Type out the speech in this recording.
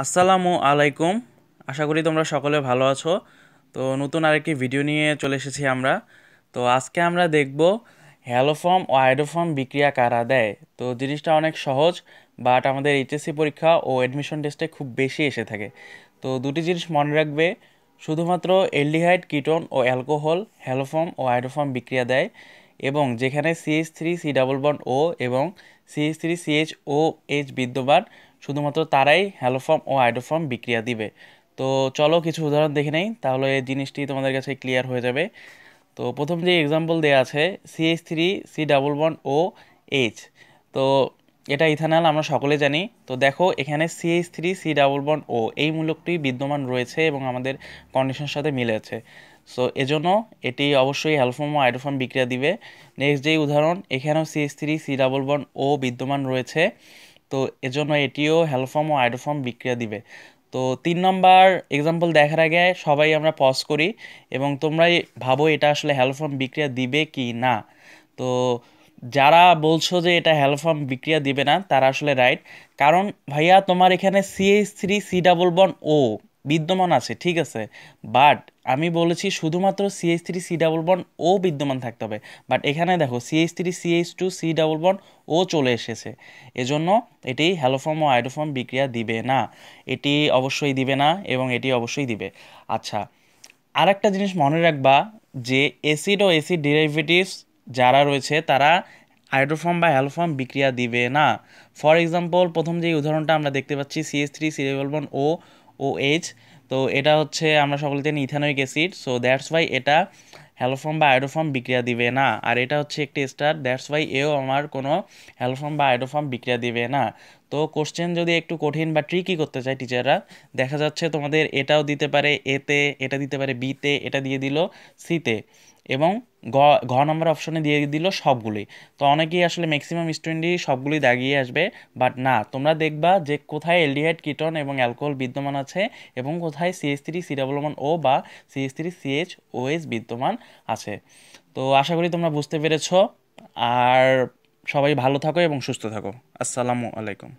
আসসালামু আলাইকুম। আশা করি তোমরা সকলে ভালো আছো। তো নতুন আরেকটি ভিডিও নিয়ে চলে এসেছি আমরা। তো আজকে আমরা দেখব হ্যালোফর্ম ও আয়োডোফর্ম বিক্রিয়া কারা দেয়। তো জিনিসটা অনেক সহজ, বাট আমাদের এইচএসসি পরীক্ষা ও অ্যাডমিশন টেস্টে খুব বেশি এসে থাকে। তো দুটি জিনিস মনে রাখবে, শুধুমাত্র অ্যালডিহাইড কিটোন ও অ্যালকোহল হ্যালোফর্ম ও আয়োডোফর্ম বিক্রিয়া দেয়, এবং যেখানে CH3 C ডাবল বন্ড ও এবং CH3CHOH বিদ্যমান, শুধুমাত্র তারাই হ্যালোফর্ম ও আয়োডোফর্ম বিক্রিয়া দিবে। তো চলো কিছু উদাহরণ দেখে নেই, তাহলে এই জিনিসটি তোমাদের কাছে ক্লিয়ার হয়ে যাবে। তো প্রথম যে এক্সাম্পল দেওয়া আছে CH3C ডাবল বন্ড ও এইচ। তো এটা ইথানল, আমরা সকলে জানি। তো দেখো এখানে CH3C ডাবল বন্ড ও এই মূলকটি বিদ্যমান রয়েছে এবং আমাদের কন্ডিশনের সাথে মিলে আছে। সো এজন্য এটি অবশ্যই হ্যালোফর্ম ও আয়োডোফর্ম বিক্রিয়া দিবে। নেক্সট যেই উদাহরণ, এখানেও CH3C ডাবল বন্ড ও বিদ্যমান রয়েছে, তো এজন্য এটিও হ্যালোফর্ম ও আয়োডোফর্ম বিক্রিয়া দিবে। তো 3 নম্বর এক্সাম্পল দেখার আগে সবাই আমরা পজ করি এবং তোমরাই ভাবো এটা আসলে হ্যালোফর্ম বিক্রিয়া দিবে কি না। তো যারা বলছো যে এটা হ্যালোফর্ম বিক্রিয়া দিবে না তারা আসলে রাইট। কারণ ভাইয়া তোমার এখানে CH3C ডাবল বন্ড ও বিদ্যমান আছে, ঠিক আছে, বাট আমি বলেছি শুধুমাত্র CH3C ডাবল বন্ড ও বিদ্যমান থাকতে হবে। বাট এখানে দেখো CH3CH2C ডাবল বন্ড ও চলে এসেছে, এজন্য এটি হ্যালোফর্ম ও আয়োডোফর্ম বিক্রিয়া দিবে না। এটি অবশ্যই দিবে না এবং এটি অবশ্যই দিবে। আচ্ছা, আর একটা জিনিস মনে রাখবা যে অ্যাসিড ও অ্যাসিড ডেরিভেটিভস যারা রয়েছে তারা হাইড্রোফর্ম বা হ্যালোফর্ম বিক্রিয়া দিবে না। ফর এক্সাম্পল, প্রথম যে উদাহরণটা আমরা দেখতে পাচ্ছি CH3 সিরিয়াল বন্ড ও OH। তো এটা হচ্ছে আমরা সকলে জানি ethanoic acid, so that's why এটা হ্যালোফর্ম বা আয়োডোফর্ম বিক্রিয়া দিবে না। আর এটা হচ্ছে একটি স্টার, দ্যাটস ওয়াই এও আমার কোনো হ্যালোফর্ম বা আয়োডোফর্ম বিক্রিয়া দিবে না। তো কোশ্চেন যদি একটু কঠিন বা ট্রিকি করতে চায় টিচাররা, দেখা যাচ্ছে তোমাদের এটাও দিতে পারে এতে, এটা দিতে পারে বিতে, এটা দিয়ে দিল সিতে, এবং গ ঘ নম্বর অপশনে দিয়ে দিল সবগুলোই। তো অনেকেই আসলে ম্যাক্সিমাম স্টুডেন্টই সবগুলোই দাগিয়ে আসবে, বাট না, তোমরা দেখবা যে কোথায় অ্যালডিহাইড কিটোন এবং অ্যালকোহল বিদ্যমান আছে এবং কোথায় CH3C ডাবল বন্ড ও বা CH3CHOH বিদ্যমান আছে। তো আশা করি তোমরা বুঝতে পেরেছো। আর সবাই ভালো থাকো এবং সুস্থ থাকো। আসসালামু আলাইকুম।